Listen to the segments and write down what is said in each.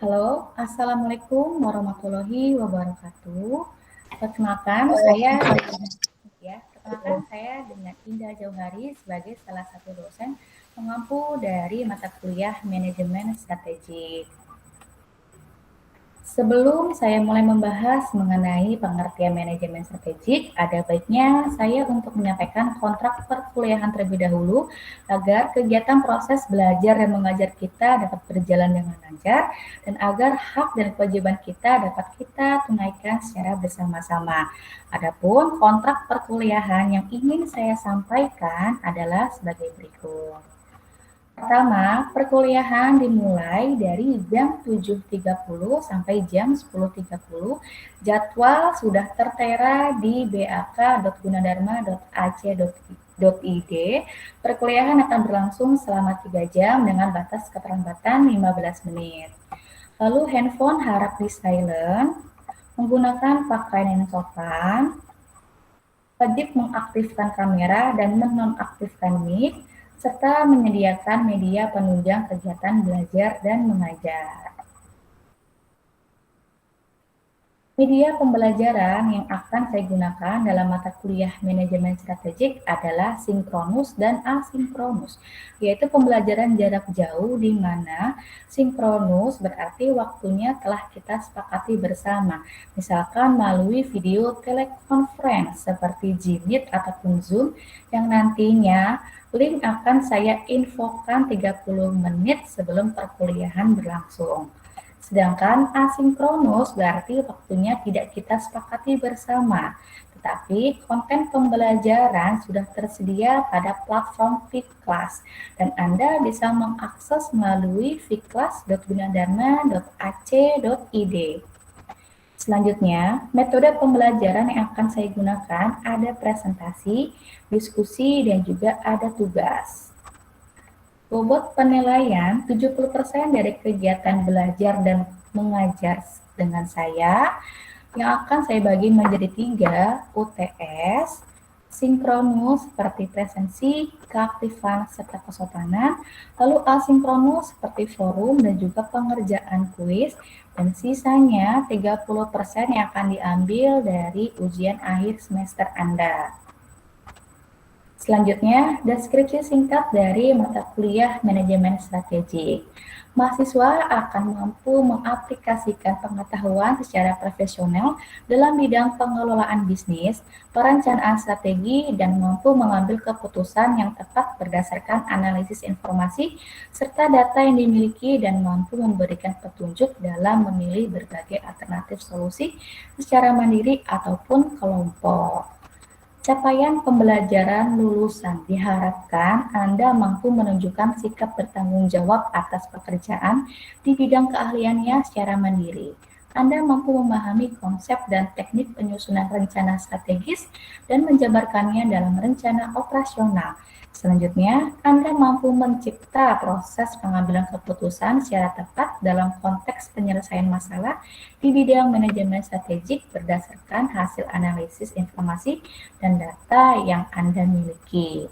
Halo, Assalamualaikum warahmatullahi wabarakatuh. Perkenalkan saya dengan Indah Jauhari sebagai salah satu dosen pengampu dari mata kuliah Manajemen Strategik. Sebelum saya mulai membahas mengenai pengertian manajemen strategik, ada baiknya saya untuk menyampaikan kontrak perkuliahan terlebih dahulu agar kegiatan proses belajar dan mengajar kita dapat berjalan dengan lancar dan agar hak dan kewajiban kita dapat kita tunaikan secara bersama-sama. Adapun kontrak perkuliahan yang ingin saya sampaikan adalah sebagai berikut. Pertama, perkuliahan dimulai dari jam 7.30 sampai jam 10.30. Jadwal sudah tertera di bak.gunadarma.ac.id. Perkuliahan akan berlangsung selama 3 jam dengan batas keterlambatan 15 menit. Lalu handphone harap di silent, menggunakan pakaian yang sopan, wajib mengaktifkan kamera dan menonaktifkan mic, serta menyediakan media penunjang kegiatan belajar dan mengajar. Media pembelajaran yang akan saya gunakan dalam mata kuliah manajemen strategik adalah sinkronus dan asinkronus, yaitu pembelajaran jarak jauh di mana sinkronus berarti waktunya telah kita sepakati bersama, misalkan melalui video teleconference seperti G-Meet ataupun Zoom yang nantinya link akan saya infokan 30 menit sebelum perkuliahan berlangsung. Sedangkan asinkronus berarti waktunya tidak kita sepakati bersama, tetapi konten pembelajaran sudah tersedia pada platform Fitclass dan Anda bisa mengakses melalui fitclass.gunadarma.ac.id. Selanjutnya, metode pembelajaran yang akan saya gunakan ada presentasi, diskusi, dan juga ada tugas. Bobot penilaian 70% dari kegiatan belajar dan mengajar dengan saya yang akan saya bagi menjadi 3, UTS, sinkronus seperti presensi, keaktifan, serta kesopanan, lalu asinkronus seperti forum dan juga pengerjaan kuis, dan sisanya 30% yang akan diambil dari ujian akhir semester Anda. Selanjutnya, deskripsi singkat dari mata kuliah manajemen strategik. Mahasiswa akan mampu mengaplikasikan pengetahuan secara profesional dalam bidang pengelolaan bisnis, perencanaan strategi, dan mampu mengambil keputusan yang tepat berdasarkan analisis informasi serta data yang dimiliki dan mampu memberikan petunjuk dalam memilih berbagai alternatif solusi secara mandiri ataupun kelompok. Capaian pembelajaran lulusan diharapkan Anda mampu menunjukkan sikap bertanggung jawab atas pekerjaan di bidang keahliannya secara mandiri. Anda mampu memahami konsep dan teknik penyusunan rencana strategis dan menjabarkannya dalam rencana operasional. Selanjutnya, Anda mampu mencipta proses pengambilan keputusan secara tepat dalam konteks penyelesaian masalah di bidang manajemen strategik berdasarkan hasil analisis informasi dan data yang Anda miliki.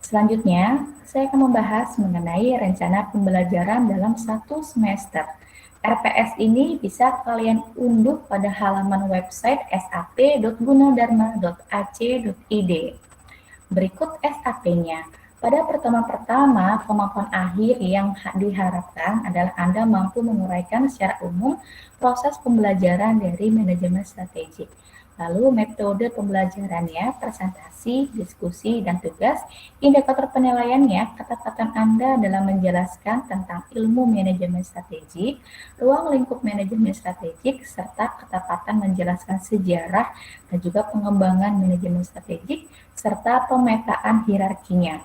Selanjutnya, saya akan membahas mengenai rencana pembelajaran dalam 1 semester. RPS ini bisa kalian unduh pada halaman website sap.gunadarma.ac.id. Berikut SAP-nya. Pada pertemuan-pertama, kemampuan akhir yang diharapkan adalah Anda mampu menguraikan secara umum proses pembelajaran dari manajemen strategik. Lalu metode pembelajarannya, presentasi, diskusi, dan tugas. Indikator penilaiannya, ketepatan Anda dalam menjelaskan tentang ilmu manajemen strategik, ruang lingkup manajemen strategik, serta ketepatan menjelaskan sejarah dan juga pengembangan manajemen strategik, serta pemetaan hierarkinya.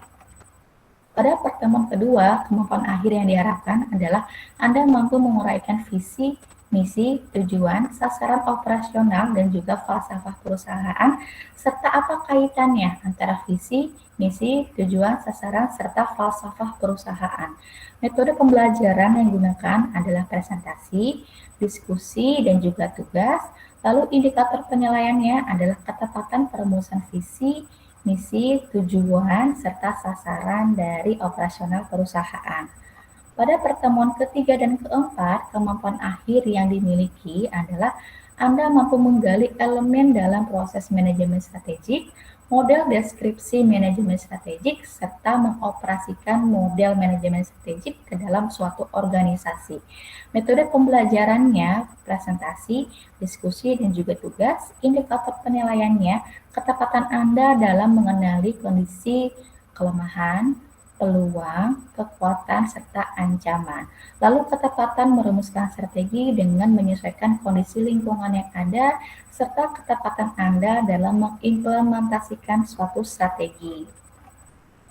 Pada pertemuan kedua, kemampuan akhir yang diharapkan adalah Anda mampu menguraikan visi, misi, tujuan, sasaran operasional, dan juga falsafah perusahaan, serta apa kaitannya antara visi, misi, tujuan, sasaran, serta falsafah perusahaan. Metode pembelajaran yang digunakan adalah presentasi, diskusi, dan juga tugas. Lalu indikator penilaiannya adalah ketepatan perumusan visi, misi, tujuan, serta sasaran dari operasional perusahaan. Pada pertemuan ketiga dan keempat, kemampuan akhir yang dimiliki adalah Anda mampu menggali elemen dalam proses manajemen strategik, model deskripsi manajemen strategik, serta mengoperasikan model manajemen strategik ke dalam suatu organisasi. Metode pembelajarannya, presentasi, diskusi, dan juga tugas, indikator penilaiannya, ketepatan Anda dalam mengenali kondisi kelemahan, peluang, kekuatan, serta ancaman. Lalu ketepatan merumuskan strategi dengan menyesuaikan kondisi lingkungan yang ada, serta ketepatan Anda dalam mengimplementasikan suatu strategi.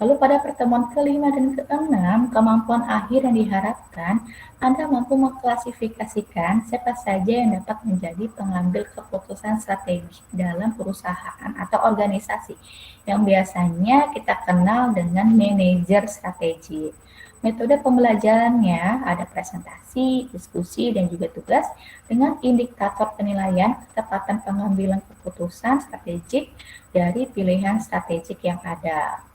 Lalu pada pertemuan kelima dan keenam, kemampuan akhir yang diharapkan, Anda mampu mengklasifikasikan siapa saja yang dapat menjadi pengambil keputusan strategis dalam perusahaan atau organisasi, yang biasanya kita kenal dengan manajer strategi. Metode pembelajarannya ada presentasi, diskusi, dan juga tugas dengan indikator penilaian ketepatan pengambilan keputusan strategik dari pilihan strategik yang ada.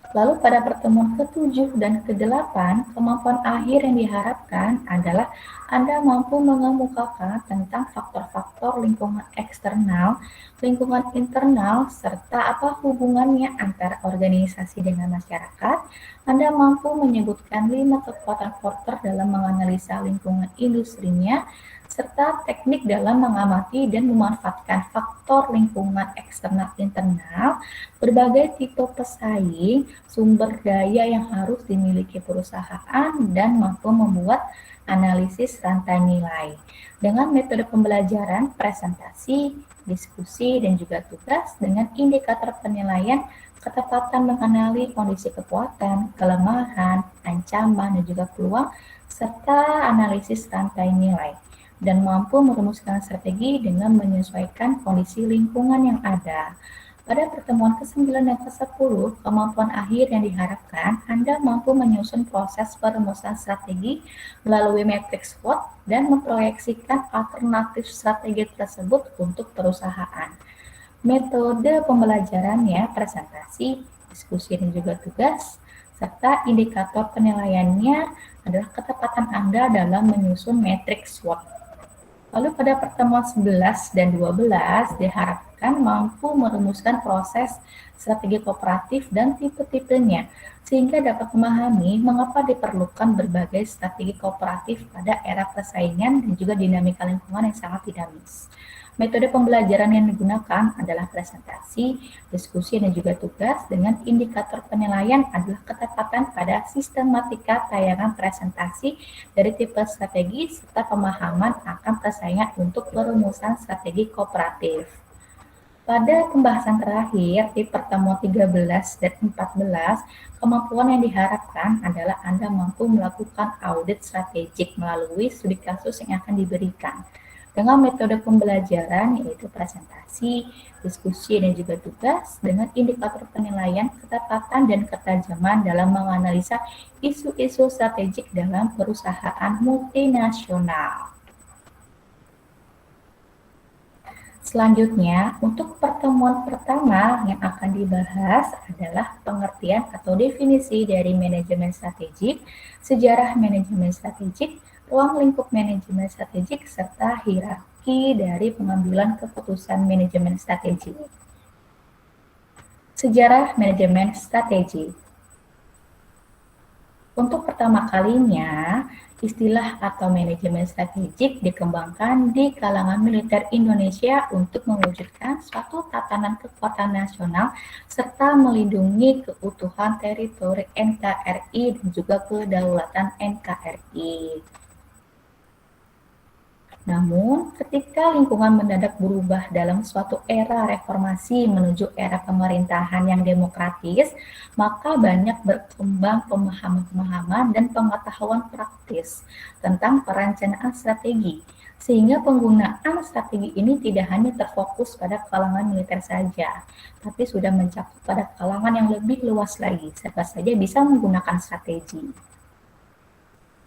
Lalu pada pertemuan ke-7 dan ke-8, kemampuan akhir yang diharapkan adalah Anda mampu mengemukakan tentang faktor-faktor lingkungan eksternal, lingkungan internal, serta apa hubungannya antara organisasi dengan masyarakat. Anda mampu menyebutkan 5 kekuatan Porter dalam menganalisa lingkungan industrinya, serta teknik dalam mengamati dan memanfaatkan faktor lingkungan eksternal internal, berbagai tipe pesaing, sumber daya yang harus dimiliki perusahaan, dan mampu membuat analisis rantai nilai. Dengan metode pembelajaran, presentasi, diskusi, dan juga tugas dengan indikator penilaian, ketepatan mengenali kondisi kekuatan, kelemahan, ancaman, dan juga peluang, serta analisis rantai nilai, dan mampu merumuskan strategi dengan menyesuaikan kondisi lingkungan yang ada. Pada pertemuan ke-9 dan ke-10, kemampuan akhir yang diharapkan, Anda mampu menyusun proses perumusan strategi melalui matriks SWOT dan memproyeksikan alternatif strategi tersebut untuk perusahaan. Metode pembelajarannya presentasi, diskusi, dan juga tugas, serta indikator penilaiannya adalah ketepatan Anda dalam menyusun matriks SWOT. Lalu pada pertemuan 11 dan 12 diharapkan mampu merumuskan proses strategi kooperatif dan tipe-tipenya, sehingga dapat memahami mengapa diperlukan berbagai strategi kooperatif pada era persaingan dan juga dinamika lingkungan yang sangat dinamis. Metode pembelajaran yang digunakan adalah presentasi, diskusi, dan juga tugas dengan indikator penilaian adalah ketepatan pada sistematika tayangan presentasi dari tipe strategi serta pemahaman akan persaingan untuk perumusan strategi kooperatif. Pada pembahasan terakhir di pertemuan 13 dan 14, kemampuan yang diharapkan adalah Anda mampu melakukan audit strategik melalui studi kasus yang akan diberikan dengan metode pembelajaran yaitu presentasi, diskusi, dan juga tugas dengan indikator penilaian ketepatan dan ketajaman dalam menganalisa isu-isu strategik dalam perusahaan multinasional. Selanjutnya, untuk pertemuan pertama yang akan dibahas adalah pengertian atau definisi dari manajemen strategik, sejarah manajemen strategik, ruang lingkup manajemen strategik, serta hierarki dari pengambilan keputusan manajemen strategik. Sejarah manajemen strategi. Untuk pertama kalinya, istilah atau manajemen strategik dikembangkan di kalangan militer Indonesia untuk mewujudkan suatu tatanan kekuatan nasional serta melindungi keutuhan teritori NKRI dan juga kedaulatan NKRI. Namun, ketika lingkungan mendadak berubah dalam suatu era reformasi menuju era pemerintahan yang demokratis, maka banyak berkembang pemahaman-pemahaman dan pengetahuan praktis tentang perencanaan strategi, sehingga penggunaan strategi ini tidak hanya terfokus pada kalangan militer saja, tapi sudah mencakup pada kalangan yang lebih luas lagi, siapa saja bisa menggunakan strategi.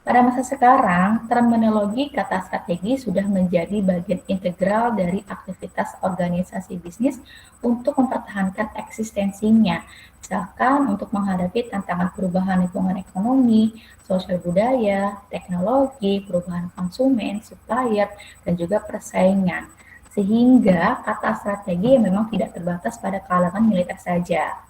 Pada masa sekarang, terminologi kata strategi sudah menjadi bagian integral dari aktivitas organisasi bisnis untuk mempertahankan eksistensinya, misalkan untuk menghadapi tantangan perubahan lingkungan ekonomi, sosial budaya, teknologi, perubahan konsumen, supplier, dan juga persaingan. Sehingga kata strategi memang tidak terbatas pada kalangan militer saja.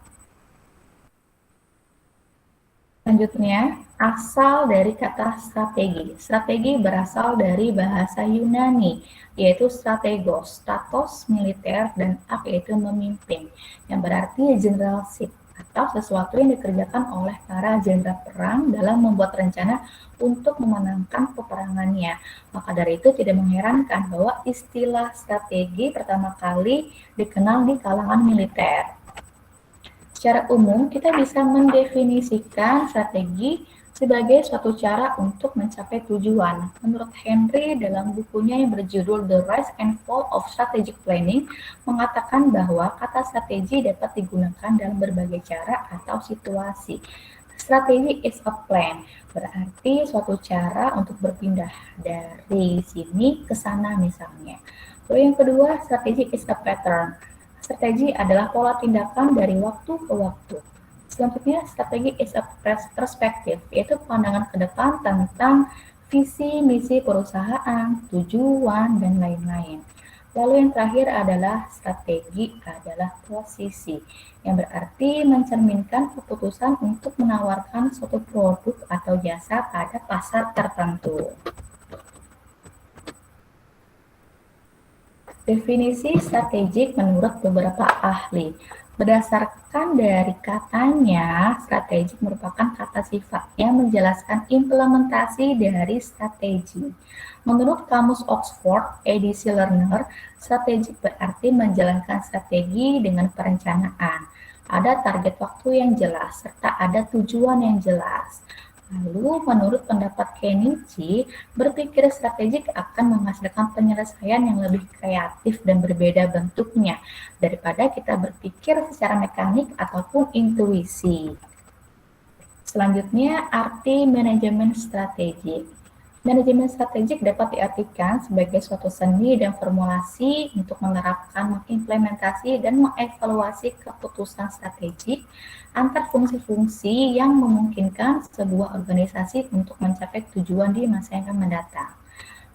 Selanjutnya, asal dari kata strategi. Strategi berasal dari bahasa Yunani, yaitu strategos, status militer, dan ak yaitu memimpin, yang berarti generalship, atau sesuatu yang dikerjakan oleh para jenderal perang dalam membuat rencana untuk memenangkan peperangannya. Maka dari itu tidak mengherankan bahwa istilah strategi pertama kali dikenal di kalangan militer. Secara umum, kita bisa mendefinisikan strategi sebagai suatu cara untuk mencapai tujuan. Menurut Henry dalam bukunya yang berjudul The Rise and Fall of Strategic Planning, mengatakan bahwa kata strategi dapat digunakan dalam berbagai cara atau situasi. Strategi is a plan, berarti suatu cara untuk berpindah dari sini ke sana misalnya. Lalu yang kedua, strategi is a pattern. Strategi adalah pola tindakan dari waktu ke waktu. Selanjutnya, strategi is a perspective, yaitu pandangan ke depan tentang visi, misi perusahaan, tujuan, dan lain-lain. Lalu yang terakhir adalah strategi adalah posisi, yang berarti mencerminkan keputusan untuk menawarkan suatu produk atau jasa pada pasar tertentu. Definisi strategik menurut beberapa ahli. Berdasarkan dari katanya, strategik merupakan kata sifat yang menjelaskan implementasi dari strategi. Menurut Kamus Oxford edisi Learner, strategik berarti menjalankan strategi dengan perencanaan. Ada target waktu yang jelas, serta ada tujuan yang jelas. Lalu, menurut pendapat Kenichi, berpikir strategik akan menghasilkan penyelesaian yang lebih kreatif dan berbeda bentuknya daripada kita berpikir secara mekanik ataupun intuisi. Selanjutnya, arti manajemen strategik. Manajemen strategik dapat diartikan sebagai suatu seni dan formulasi untuk menerapkan, mengimplementasi, dan mengevaluasi keputusan strategik antar fungsi-fungsi yang memungkinkan sebuah organisasi untuk mencapai tujuan di masa yang akan mendatang.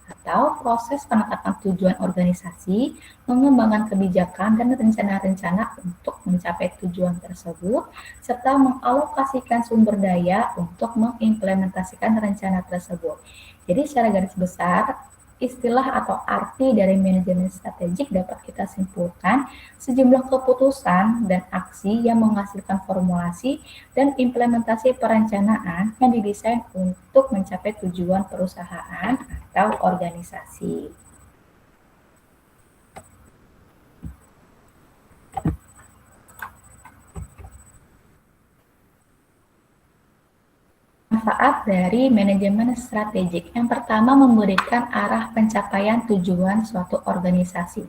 Atau proses penetapan tujuan organisasi, mengembangkan kebijakan dan rencana-rencana untuk mencapai tujuan tersebut, serta mengalokasikan sumber daya untuk mengimplementasikan rencana tersebut. Jadi secara garis besar, istilah atau arti dari manajemen strategik dapat kita simpulkan sejumlah keputusan dan aksi yang menghasilkan formulasi dan implementasi perencanaan yang didesain untuk mencapai tujuan perusahaan atau organisasi. Manfaat dari manajemen strategik. Yang pertama, memberikan arah pencapaian tujuan suatu organisasi.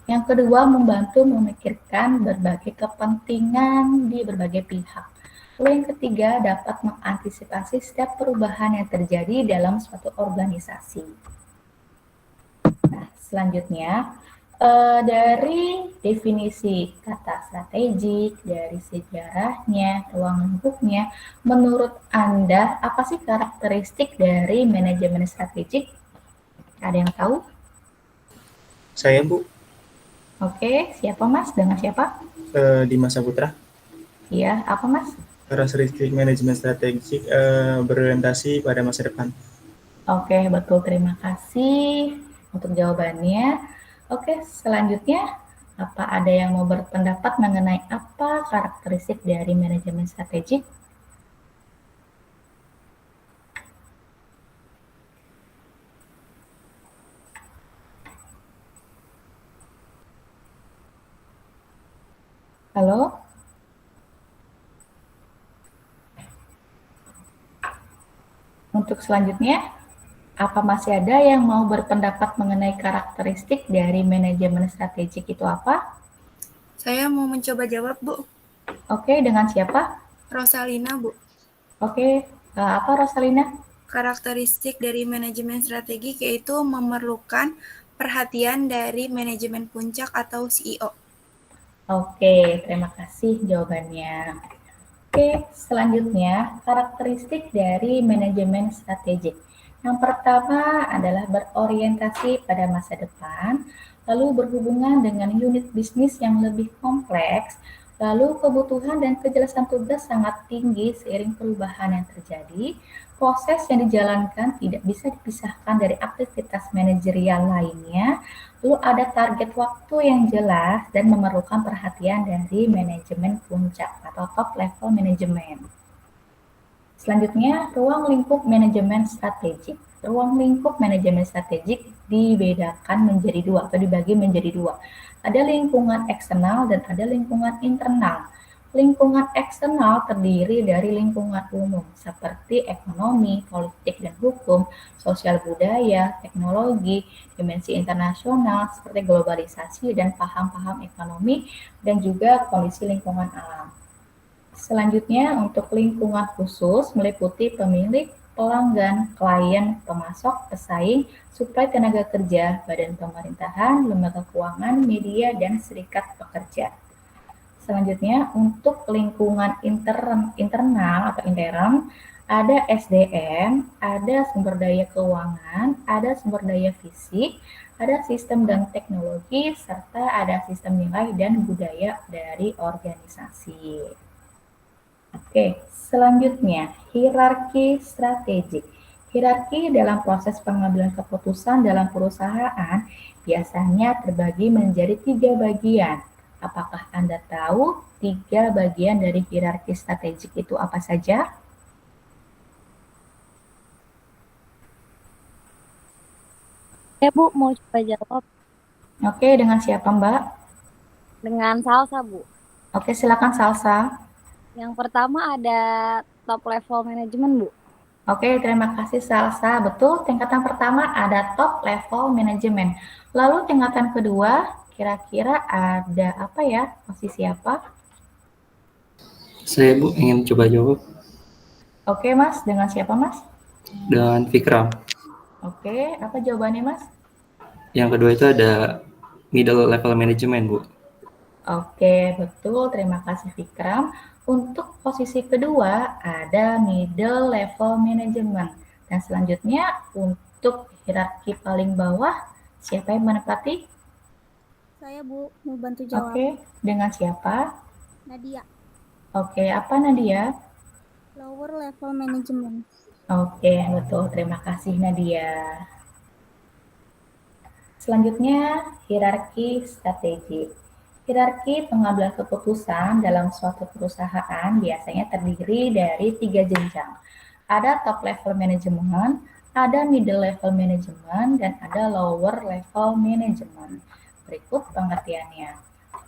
Yang kedua, membantu memikirkan berbagai kepentingan di berbagai pihak. Lalu yang ketiga, dapat mengantisipasi setiap perubahan yang terjadi dalam suatu organisasi. Nah, selanjutnya, dari definisi kata strategik, dari sejarahnya, ruang lingkupnya, menurut Anda, apa sih karakteristik dari manajemen strategik? Ada yang tahu? Saya, Bu, Oke, siapa Mas? Dengan siapa? Dimas Saputra. Iya, apa Mas? Karakteristik manajemen strategik berorientasi pada masa depan. Oke, betul. Terima kasih untuk jawabannya. Oke, selanjutnya, apa ada yang mau berpendapat mengenai apa karakteristik dari manajemen strategik? Halo? Untuk selanjutnya, apa masih ada yang mau berpendapat mengenai karakteristik dari manajemen strategik itu apa? Saya mau mencoba jawab, Bu. Oke, dengan siapa? Rosalina, Bu. Oke, apa Rosalina? Karakteristik dari manajemen strategik yaitu memerlukan perhatian dari manajemen puncak atau CEO. Oke, terima kasih jawabannya. Oke, selanjutnya karakteristik dari manajemen strategik. Yang pertama adalah berorientasi pada masa depan, lalu berhubungan dengan unit bisnis yang lebih kompleks, lalu kebutuhan dan kejelasan tugas sangat tinggi seiring perubahan yang terjadi. Proses yang dijalankan tidak bisa dipisahkan dari aktivitas manajerial lainnya, lalu ada target waktu yang jelas dan memerlukan perhatian dari manajemen puncak atau top level manajemen. Selanjutnya, ruang lingkup manajemen strategik. Ruang lingkup manajemen strategik dibedakan menjadi dua atau dibagi menjadi dua. Ada lingkungan eksternal dan ada lingkungan internal. Lingkungan eksternal terdiri dari lingkungan umum seperti ekonomi, politik dan hukum, sosial budaya, teknologi, dimensi internasional seperti globalisasi dan paham-paham ekonomi dan juga kondisi lingkungan alam. Selanjutnya, untuk lingkungan khusus meliputi pemilik, pelanggan, klien, pemasok, pesaing, suplai tenaga kerja, badan pemerintahan, lembaga keuangan, media, dan serikat pekerja. Selanjutnya, untuk lingkungan internal atau intern, ada SDM, ada sumber daya keuangan, ada sumber daya fisik, ada sistem dan teknologi, serta ada sistem nilai dan budaya dari organisasi. Oke, selanjutnya hierarki strategik. Hierarki dalam proses pengambilan keputusan dalam perusahaan biasanya terbagi menjadi 3 bagian. Apakah Anda tahu 3 bagian dari hierarki strategik itu apa saja? Ya Bu, mau coba jawab Oke, dengan siapa Mbak? dengan salsa Bu. Oke, silakan Salsa. Yang pertama ada top level manajemen Bu. Oke, terima kasih Salsa. Betul, tingkatan pertama ada top level manajemen. Lalu tingkatan kedua, kira-kira ada apa ya? Posisi apa? Saya Bu ingin coba jawab Oke Mas, dengan siapa Mas? dengan Vikram. Oke, apa jawabannya Mas? Yang kedua itu ada middle level management Bu. Oke, betul. Terima kasih Vikram. Untuk posisi kedua ada middle level management. Dan selanjutnya untuk hierarki paling bawah, siapa yang menempati? Saya Bu, mau bantu jawab. Oke, dengan siapa? Nadia, Oke, apa Nadia? lower level management. Oke, betul. Terima kasih Nadia. Selanjutnya, hierarki strategi. Hierarki pengambilan keputusan dalam suatu perusahaan biasanya terdiri dari 3 jenjang. Ada top level management, ada middle level management, dan ada lower level management. Berikut pengertiannya.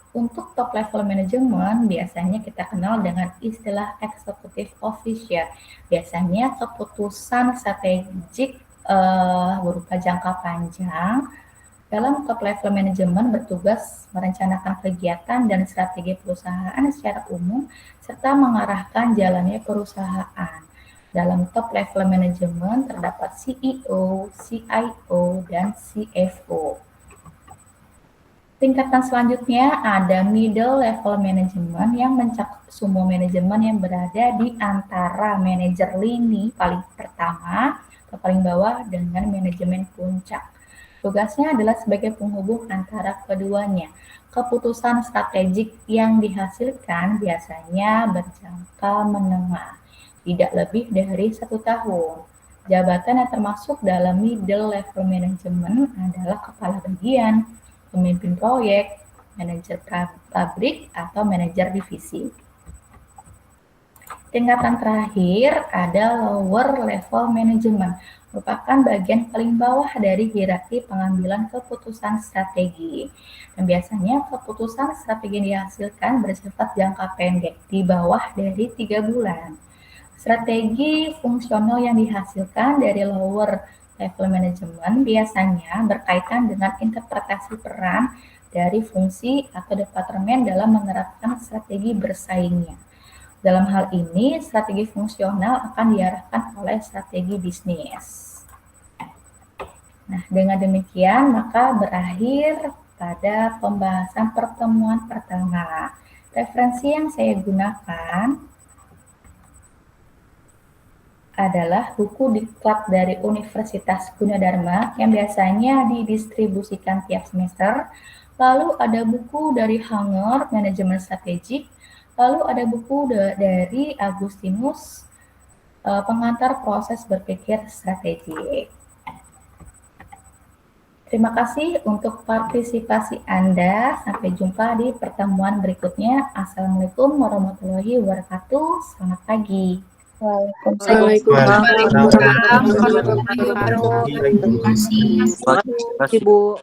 Untuk top level management biasanya kita kenal dengan istilah executive officer. Biasanya keputusan strategik berupa jangka panjang. Dalam top level manajemen bertugas merencanakan kegiatan dan strategi perusahaan secara umum serta mengarahkan jalannya perusahaan. Dalam top level manajemen terdapat CEO, CIO, dan CFO. Tingkatan selanjutnya ada middle level management yang mencakup semua manajemen yang berada di antara manajer lini paling pertama atau paling bawah dengan manajemen puncak. Tugasnya adalah sebagai penghubung antara keduanya. Keputusan strategik yang dihasilkan biasanya berjangka menengah, tidak lebih dari 1 tahun. Jabatan yang termasuk dalam middle level management adalah kepala bagian, pemimpin proyek, manajer pabrik, atau manajer divisi. Tingkatan terakhir ada lower level management, merupakan bagian paling bawah dari hierarki pengambilan keputusan strategi. Dan biasanya keputusan strategi yang dihasilkan bersifat jangka pendek, di bawah dari 3 bulan. Strategi fungsional yang dihasilkan dari lower level management biasanya berkaitan dengan interpretasi peran dari fungsi atau departemen dalam menerapkan strategi bersaingnya. Dalam hal ini, strategi fungsional akan diarahkan oleh strategi bisnis. Nah, dengan demikian maka berakhir pada pembahasan pertemuan pertama. Referensi yang saya gunakan adalah buku diklat dari Universitas Gunadarma yang biasanya didistribusikan tiap semester. Lalu ada buku dari Hanger, Manajemen Strategik. Lalu ada buku dari Agustinus, Pengantar Proses Berpikir Strategik. Terima kasih untuk partisipasi Anda. Sampai jumpa di pertemuan berikutnya. Assalamualaikum warahmatullahi wabarakatuh. Selamat pagi. Waalaikumsalam warahmatullahi wabarakatuh. Terima kasih. Terima kasih Bu.